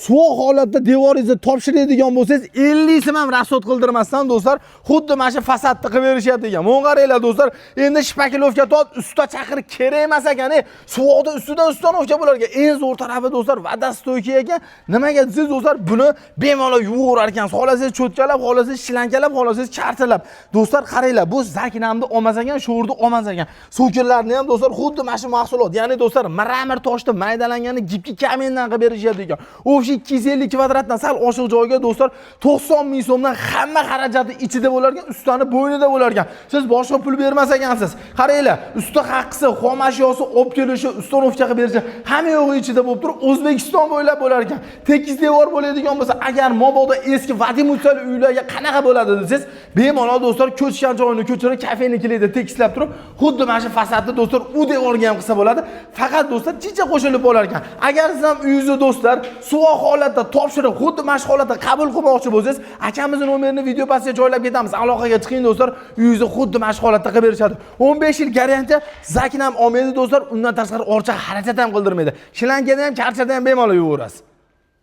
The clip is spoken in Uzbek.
sovuq holatda devoringizni topshiradigan bo'lsangiz 50 so'm ham rasxod qildirmasdan do'stlar, xuddi mana shu fasadni qilib berishyapti ekan. Mana qaranglar do'stlar, endi shpakilovka tot usta chaqir kerak emas ekan. Sovuqda ustidan ustanovka bo'lar ekan. Eng zo'r tarafi do'stlar, vodostoyki ekan. Nimaga desangiz do'stlar, buni bemalol yuvaverar ekan. Xohlasangiz cho'tkalab, xohlasangiz shlankalab, xohlasangiz chartilab. Do'stlar qaranglar, bu zakinamni olmas ekan, sho'rni olmas ekan. So'kinlarni ham do'stlar xuddi mana shu mahsulot, ya'ni do'stlar, mramor toshda maydalangani gipki kamendan qilib berishyapti ekan. O'sha 250 kvadratdan sal oshiq joyga do'stlar 90 ming so'mdan hamma xarajati ichida bo'lar ekan, ustani bo'ynida bo'lar ekan. Siz boshqa pul bermas ekansiz. Qaranglar, usta haqqisi, xom ashyosi olib kelishi, ustanovka qilib berishi hamma yo'g'i ichida bo'lib turib, O'zbekiston bo'ylab bo'lar ekan. Tekis devor bo'ladigan bo'lsa, agar mobodo eski vadimutsal uylarga qanaqa bo'ladi desangiz, bemalol do'stlar ko'chgan joyini ko'chirib, kafenikilikda tekislab turib, xuddi mana shu fasadni do'stlar u devorga ham qilsa bo'ladi. Faqat do'stlar chicha qo'shilib bo'lar ekan. Agar siz ham uyingizni do'stlar sovuq holatda topshirib, xuddi mana shu holatda qabul qilmoqchi bo'lsangiz, akamizning nomerini video pastiga joylab ketamiz. Aloqaga chiqing do'stlar, uyingizni xuddi mana shu holatda qilib berishadi. 15 yil garantiya, zakin ham olmaydi do'stlar, undan tashqari orcha xarajat ham qildirmaydi. Shilankada ham, charchada ham bemalol yuvaverasiz.